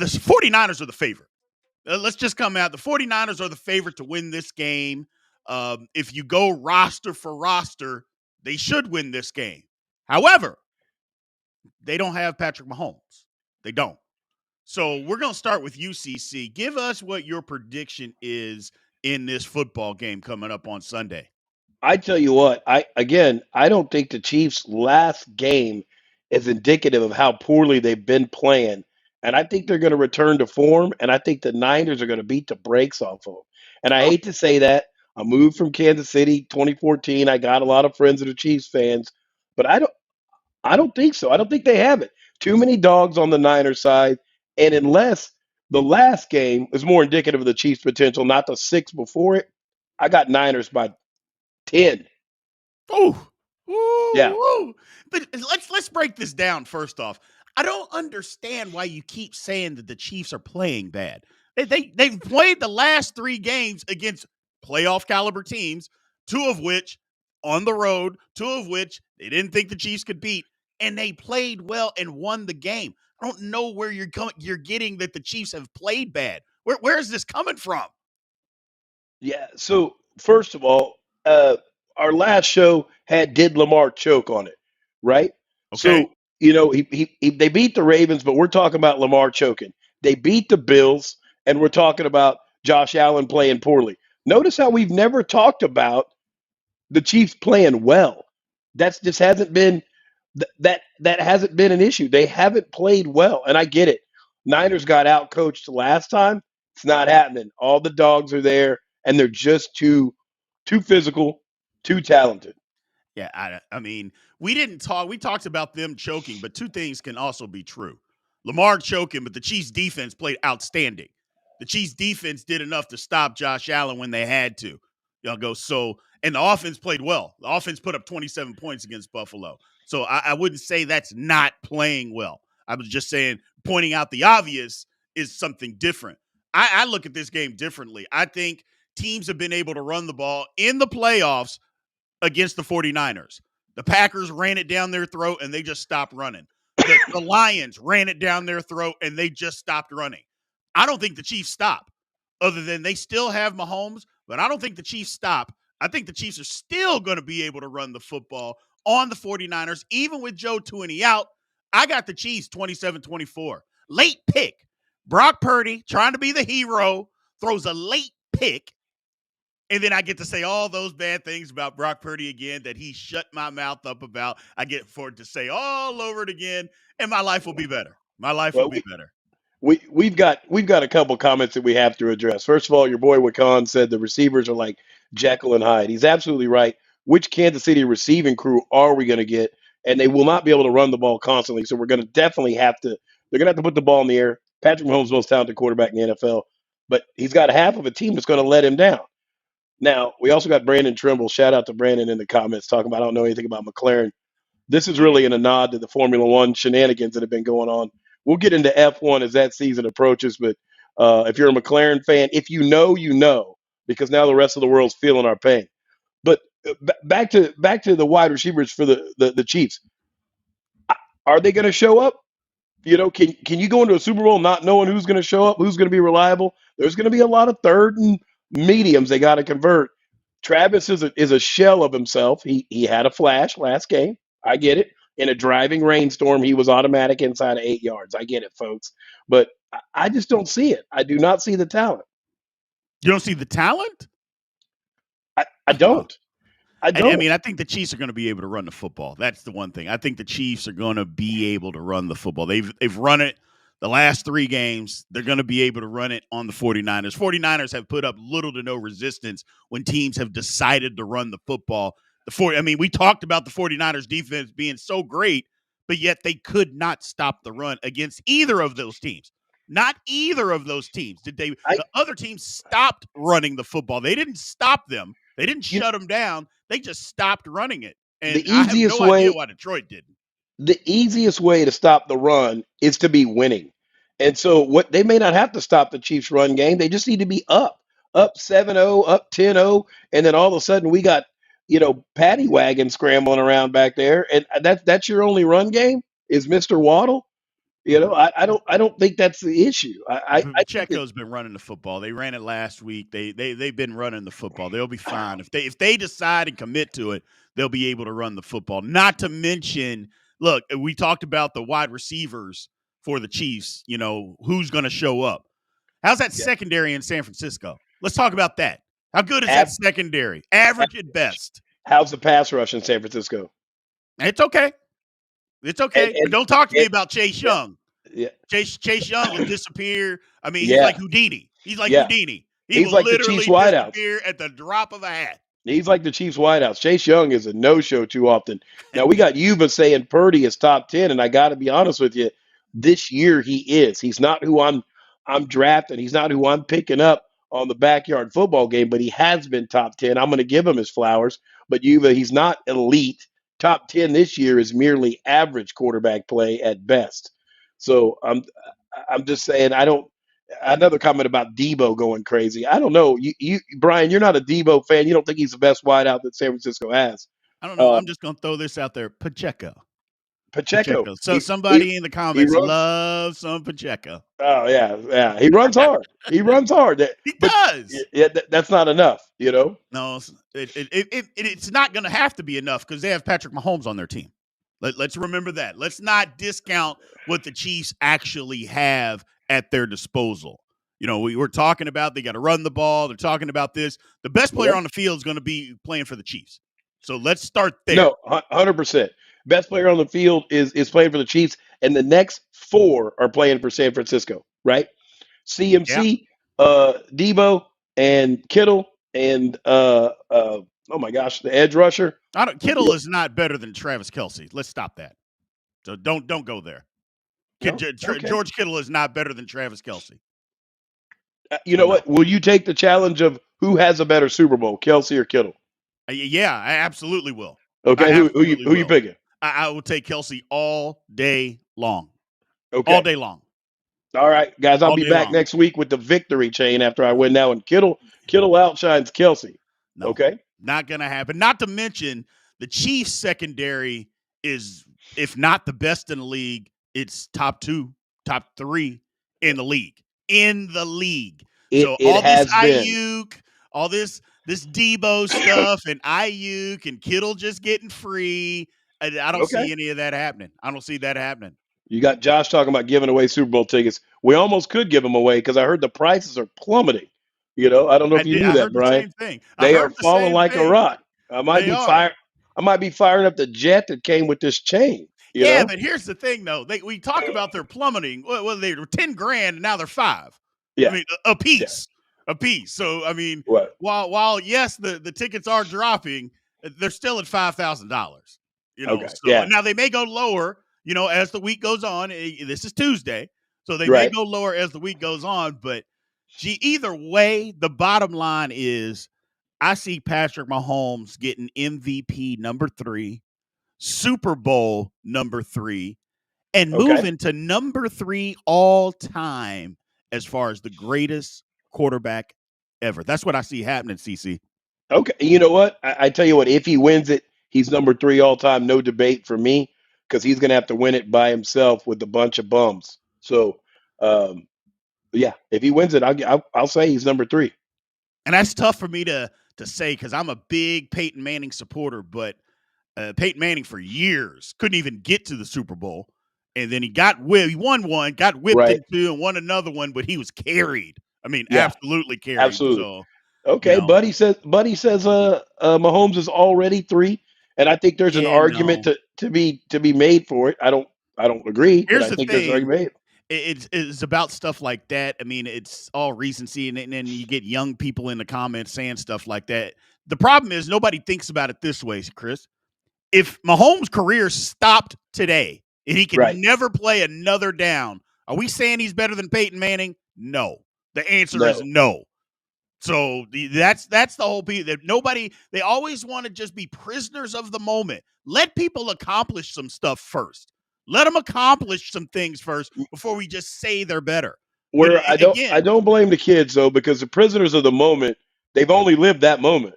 the 49ers are the favorite. Let's just come out. The 49ers are the favorite to win this game. If you go roster for roster, they should win this game. However, they don't have Patrick Mahomes. They don't. So we're going to start with UCC. Give us what your prediction is in this football game coming up on Sunday. I tell you what, I don't think the Chiefs' last game is indicative of how poorly they've been playing. And I think they're going to return to form, and I think the Niners are going to beat the brakes off of them. And I Oh, hate to say that. I moved from Kansas City 2014. I got a lot of friends that are Chiefs fans, but I don't think so. I don't think they have it. Too many dogs on the Niners side, and unless the last game is more indicative of the Chiefs' potential, not the six before it, I got Niners by 10. oh, Yeah. ooh. But let's break this down first off. I don't understand why you keep saying that the Chiefs are playing bad. They've played the last 3 games against playoff caliber teams, 2 of which on the road, 2 of which they didn't think the Chiefs could beat, and they played well and won the game. I don't know where you're getting that the Chiefs have played bad. Where is this coming from? Yeah. So first of all, uh, our last show had did Lamar choke on it, right? Okay. So they beat the Ravens, but we're talking about Lamar choking. They beat the Bills, and we're talking about Josh Allen playing poorly. Notice how we've never talked about the Chiefs playing well. That's just hasn't been that hasn't been an issue. They haven't played well, and I get it. Niners got out coached last time. It's not happening. All the dogs are there, and they're just too physical, too talented. Yeah, I mean, we didn't talk. We talked about them choking, but 2 things can also be true. Lamar choking, but the Chiefs defense played outstanding. The Chiefs defense did enough to stop Josh Allen when they had to. And the offense played well. The offense put up 27 points against Buffalo. So I wouldn't say that's not playing well. I was just saying, pointing out the obvious is something different. I look at this game differently. I think teams have been able to run the ball in the playoffs against the 49ers. The Packers ran it down their throat and they just stopped running. The Lions ran it down their throat and they just stopped running. I don't think the Chiefs stop, other than they still have Mahomes, but I don't think the Chiefs stop. I think the Chiefs are still going to be able to run the football on the 49ers, even with Joe Tooney out. I got the Chiefs 27-24. Late pick. Brock Purdy, trying to be the hero, throws a late pick. And then I get to say all those bad things about Brock Purdy again that he shut my mouth up about. I get for it to say all over it again, and my life will be better. My life will Well, be better. we've got a couple comments that we have to address. First of all, your boy Wakan said the receivers are like Jekyll and Hyde. He's absolutely right. Which Kansas City receiving crew are we going to get? And they will not be able to run the ball constantly. So we're going to definitely have to. They're going to have to put the ball in the air. Patrick Mahomes is the most talented quarterback in the NFL, but he's got half of a team that's going to let him down. Now we also got Brandon Trimble. Shout out to Brandon in the comments talking about I don't know anything about McLaren. This is really in a nod to the Formula One shenanigans that have been going on. We'll get into F1 as that season approaches, but if you're a McLaren fan, if you know, you know, because now the rest of the world's feeling our pain. But back to the wide receivers for the Chiefs. Are they going to show up? Can you go into a Super Bowl not knowing who's going to show up, who's going to be reliable? There's going to be a lot of third and mediums they got to convert. Travis is a shell of himself. He had a flash last game. I get it. In a driving rainstorm, he was automatic inside of 8 yards. I get it, folks. But I just don't see it. I do not see the talent. You don't see the talent? I Huh. don't. I I don't. mean, I think the Chiefs are going to be able to run the football. That's the one thing. I think the Chiefs are going to be able to run the football. They've run it the last 3 games. They're going to be able to run it on the 49ers. 49ers have put up little to no resistance when teams have decided to run the football. We talked about the 49ers defense being so great, but yet they could not stop the run against either of those teams. Not either of those teams. I The other team stopped running the football. They didn't stop them. They didn't you shut them down. They just stopped running it. the And I have easiest no idea way why Detroit didn't. the easiest way to stop the run is to be winning. And so what they may not have to stop the Chiefs run game. They just need to be up 7-0, up 10-0, and then all of a sudden we got, paddy wagon scrambling around back there. And that's your only run game is Mr. Waddle. I don't think that's the issue. I think that Pacheco's been running the football. They ran it last week. They've been running the football. They'll be fine if they decide and commit to it. They'll be able to run the football. Not to mention, look, we talked about the wide receivers for the Chiefs. You know who's going to show up. How's that yeah, secondary in San Francisco? Let's talk about that. How good is that av- secondary? Average at best. how's the pass rush in San Francisco? It's okay. It's And okay. But and, don't talk to me and about Chase yeah, Young. yeah, Chase Young will disappear. I mean, he's yeah, like Houdini. He's like yeah. Houdini. He He's will like the Chiefs literally wideouts. disappear at the drop of a hat. He's like the Chiefs wideouts. Chase Young is a no-show too often. Now we got Yuba saying Purdy is top 10, and I got to be honest with you, this year he is. He's not who I'm drafting. He's not who I'm picking up on the backyard football game, but he has been top 10. I'm going to give him his flowers. But Yuba, he's not elite. Top 10 this year is merely average quarterback play at best. So I'm just saying I don't. Another comment about Debo going crazy. I don't know. Brian, you're not a Debo fan. You don't think he's the best wideout that San Francisco has. I don't know. Uh, I'm just gonna throw this out there. Pacheco. Pacheco, Pacheco. So he somebody in the he comments runs. loves some Pacheco. Oh yeah, yeah. He runs hard. He runs hard. He But does. yeah, that's not enough. No, it's not going to have to be enough because they have Patrick Mahomes on their team. Let's remember that. Let's not discount what the Chiefs actually have at their disposal. You know, we were talking about they got to run the ball. They're talking about this. The best player Yeah. on the field is going to be playing for the Chiefs. So let's start there. No, 100%. Best player on the field is playing for the Chiefs, and the next four are playing for San Francisco. Right? Yeah. CMC, Debo, and Kittle, and oh my gosh, the edge rusher. Kittle is not better than Travis Kelce. Let's stop that. So don't go there. No, okay. George Kittle is not better than Travis Kelce. You So know no. what? Will you take the challenge of who has a better Super Bowl, Kelsey or Kittle? Yeah, I absolutely will. I Okay, absolutely who you will. picking? I will take Kelce all day long. All Okay. day long. All right, guys. I'll All be day back long. next week with the victory chain after I win now. And Kittle outshines Kelsey. No, Okay. not going to happen. Not to mention the Chiefs secondary is, if not the best in the league, it's top two, top three in the league. In the league. It So it all this has been. Ayuk, all this Debo stuff, and Ayuk and Kittle just getting free. I don't Okay. see any of that happening. I don't see that happening. You got Josh talking about giving away Super Bowl tickets. We almost could give them away because I heard the prices are plummeting. I don't know if you knew I that, heard the Brian. same thing. I They are heard the falling same like a thing. rock. I might They be are. fire. I might be firing up the jet that came with this chain. You Yeah, know? but here's the thing, though. We talk about their plummeting. Well, they were 10 grand, and now they're five. I Yeah. mean, a Yeah. piece, a piece. So, I mean, What? while yes, the tickets are dropping, they're still at $5,000. Okay. So Yeah. now they may go lower. As the week goes on. This is Tuesday, so they may Right. go lower as the week goes on. But either way, the bottom line is, I see Patrick Mahomes getting MVP number 3, Super Bowl number 3, and Okay. moving to number 3 all time as far as the greatest quarterback ever. That's what I see happening, CC. Okay. You know what? I tell you what. If he wins it, he's number 3 all time. No debate for me because he's gonna have to win it by himself with a bunch of bums. So, um, yeah, if he wins it, I'll say he's number 3. And that's tough for me to say because I'm a big Peyton Manning supporter, but Peyton Manning for years couldn't even get to the Super Bowl. And then he got whipped. He won one, got whipped Right. in two, and won another one, but he was carried. I mean, Yeah. absolutely carried. Absolutely. So, you Okay, know, Buddy says Mahomes is already 3, and I think there's an yeah, argument no. to be made for it. I don't agree, but Here's I the think there's an thing. argument made. It's about stuff like that. I mean, it's all recency, and then you get young people in the comments saying stuff like that. The problem is nobody thinks about it this way, Chris. If Mahomes' career stopped today and he Right. can never play another down, are we saying he's better than Peyton Manning? No. The answer is No. no. So that's the whole piece. That nobody, they always want to just be prisoners of the moment. Let people accomplish some stuff first. Let them accomplish some things first before we just say they're better. But Where I again, don't blame the kids though, because the prisoners of the moment, they've only lived that moment,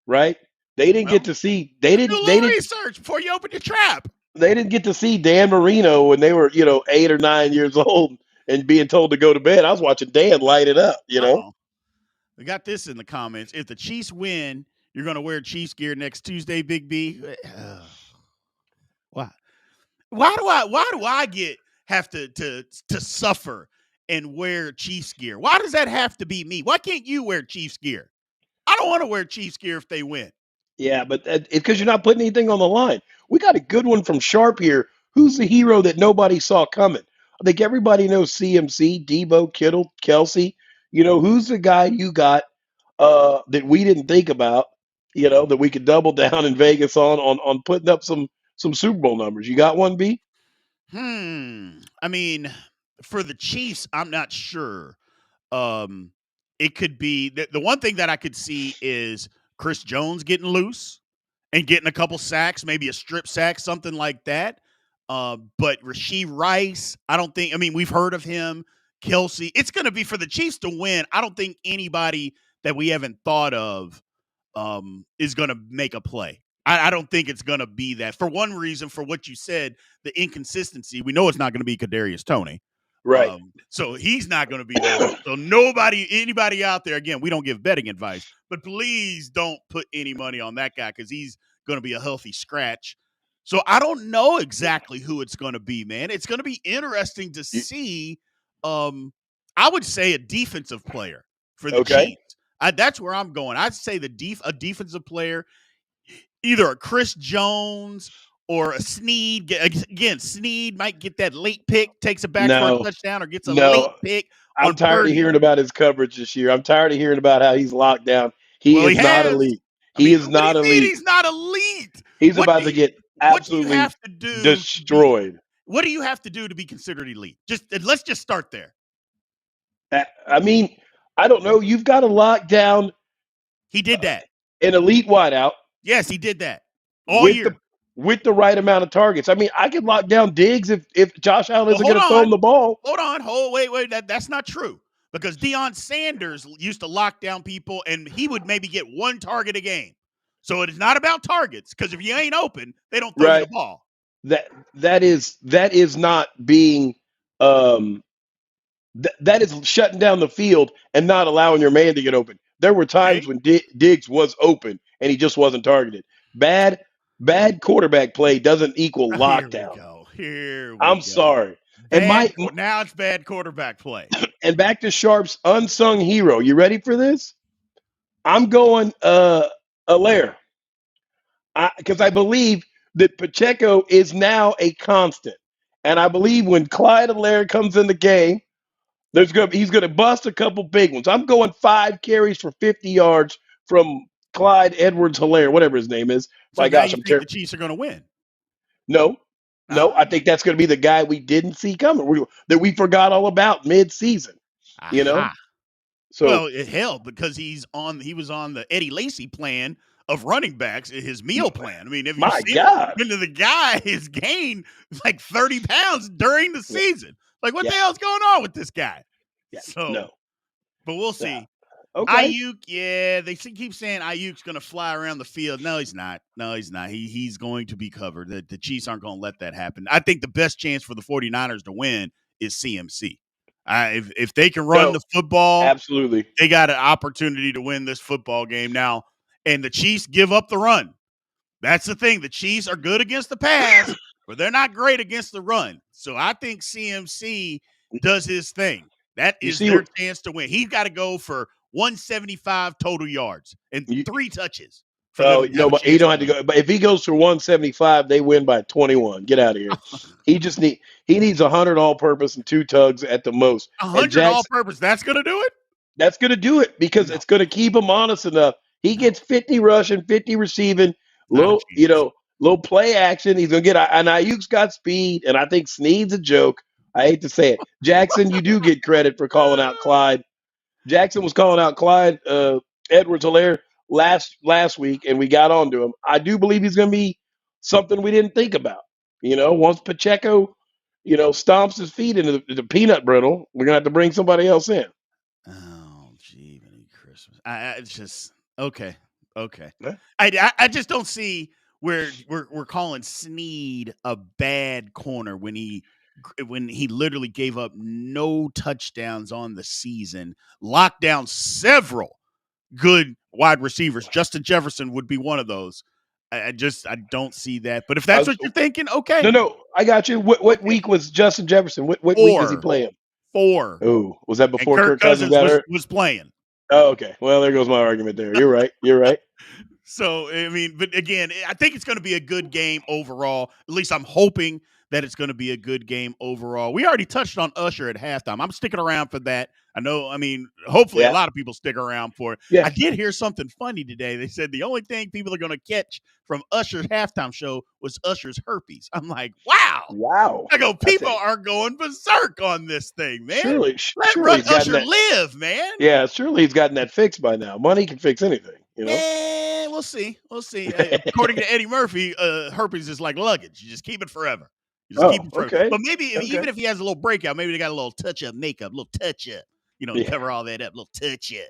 right? They didn't get well, to see. They do a didn't. They little didn't. research before you open your trap. They didn't get to see Dan Marino when they were 8 or 9 years old and being told to go to bed. I was watching Dan light it up. Oh, we got this in the comments. If the Chiefs win, you're going to wear Chiefs gear next Tuesday, Big B. Why? Why do I get have to suffer and wear Chiefs gear? Why does that have to be me? Why can't you wear Chiefs gear? I don't want to wear Chiefs gear if they win. Yeah, but it's because you're not putting anything on the line. We got a good one from Sharp here. Who's the hero that nobody saw coming? I think everybody knows CMC, Debo, Kittle, Kelsey. Who's the guy you got that we didn't think about? That we could double down in Vegas on putting up some Super Bowl numbers. You got one, B? I mean, for the Chiefs, I'm not sure. Um, it could be the one thing that I could see is Chris Jones getting loose and getting a couple sacks, maybe a strip sack, something like that. But Rashee Rice, I don't think. I mean, we've heard of him. Kelsey, it's going to be for the Chiefs to win. I don't think anybody that we haven't thought of is going to make a play. I don't think it's going to be that. For one reason, for what you said, the inconsistency. We know it's not going to be Kadarius Toney. Right. So he's not going to be there. So anybody out there, again, we don't give betting advice, but please don't put any money on that guy because he's going to be a healthy scratch. So I don't know exactly who it's going to be, man. It's going to be interesting to You- see. I would say a defensive player for the Okay. Chiefs. That's where I'm going. I'd say a defensive player, either a Chris Jones or a Sneed. Again, Sneed might get that late pick, takes it back for a No, touchdown, or gets a late no. pick I'm on tired of Purdy. hearing about his coverage this year. I'm tired of hearing about how he's locked down. He Well, he is not has. elite. I He mean, is what do not you mean elite. he's not elite? He's What about do to you, get what do you absolutely have to do to be? destroyed. What do you have to do to be considered elite? Let's just start there. I mean, I don't know. You've got to lock down He did that. an elite wideout Yes, he did that all with year. the right amount of targets. I mean, I could lock down Diggs if Josh Allen Well, isn't going to throw him the ball. wait. That's not true because Deion Sanders used to lock down people, and he would maybe get one target a game. So it is not about targets because if you ain't open, they don't throw you the Right. ball. That is not being um that is shutting down the field and not allowing your man to get open. There were times Okay. when Diggs was open and he just wasn't targeted. Bad quarterback play doesn't equal Here we lockdown. go. Here we I'm go. sorry. And Now it's bad quarterback play. and back to Sharp's unsung hero. You ready for this? I'm going Alaire. Because I believe that Pacheco is now a constant. And I believe when Clyde Alaire comes in the game, he's gonna bust a couple big ones. I'm going 5 carries for 50 yards from Clyde Edwards Hilaire, whatever his name is. So My now gosh, you I'm think the terrible. Chiefs are going to win? No, no, I Ah, think that's gonna be the guy we didn't see coming. That we forgot all about mid-season. You know, aha. so Well, it helped because he was on the Eddie Lacy plan of running backs, his meal plan. I mean, have you my seen it? gosh, The guy has gained like 30 pounds during the yeah, season. Like, what the yeah, hell's going on with this guy? yeah, So, no, but we'll yeah, see. okay, Ayuk, yeah, they keep saying Ayuk's going to fly around the field. No, he's not. No, he's not. He's going to be covered. The Chiefs aren't going to let that happen. I think the best chance for the 49ers to win is CMC. If they can run no, the football, absolutely. they got an opportunity to win this football game now. And the Chiefs give up the run. That's the thing. The Chiefs are good against the pass, but they're not great against the run. So I think CMC does his thing. That You is see their what chance to win. He's got to go for 175 total yards and you 3 touches for them Oh to have no, a but he chance don't to have to win. go. But if he goes for 175, they win by 21. Get out of here. He needs 100 all-purpose and 2 tugs at the most. And 100 all Jackson, purpose. That's going to do it? that's going to do it because No, it's going to keep him honest enough. He no. gets 50 rushing, 50 receiving, Not a chance. little play action. He's going to get and Ayuk's got speed, and I think Sneed's a joke. I hate to say it, Jackson. You do get credit for calling out Clyde. Jackson was calling out Clyde Edwards Hilaire last week, and we got on to him. I do believe he's going to be something we didn't think about. Once Pacheco, stomps his feet into the peanut brittle, we're going to have to bring somebody else in. Oh, gee, Christmas. It's just okay. Okay. Huh? I just don't see we're calling Snead a bad corner when he literally gave up no touchdowns on the season, locked down several good wide receivers. Justin Jefferson would be one of those. I don't see that. But if I that's was, what you're thinking, okay. no, I got you. What Okay. week was Justin Jefferson? What week was he Four. playing? Four. Oh, was that And before Kirk Kirk Cousins Cousins got was hurt? was playing. Oh, okay. Well, there goes my argument there. You're right. You're right. So, I mean, but again, I think it's going to be a good game overall. At least I'm hoping that it's going to be a good game overall. We already touched on Usher at halftime. I'm sticking around for that. I know, I mean, hopefully a Yeah. lot of people stick around for it. Yeah. I did hear something funny today. They said the only thing people are going to catch from Usher's halftime show was Usher's herpes. I'm like, wow. Wow. I go, That's people it. are going berserk on this thing, man. Surely Let he's gotten Usher that. live, man. Yeah, surely he's gotten that fixed by now. Money can fix anything, you know? We'll see. We'll see. According to Eddie Murphy, herpes is like luggage. You just keep it forever. You just keep Oh, it forever. okay. But maybe Okay. even if he has a little breakup, maybe they got a little touch up makeup, little touch up, to Yeah. cover all that up, little touch up.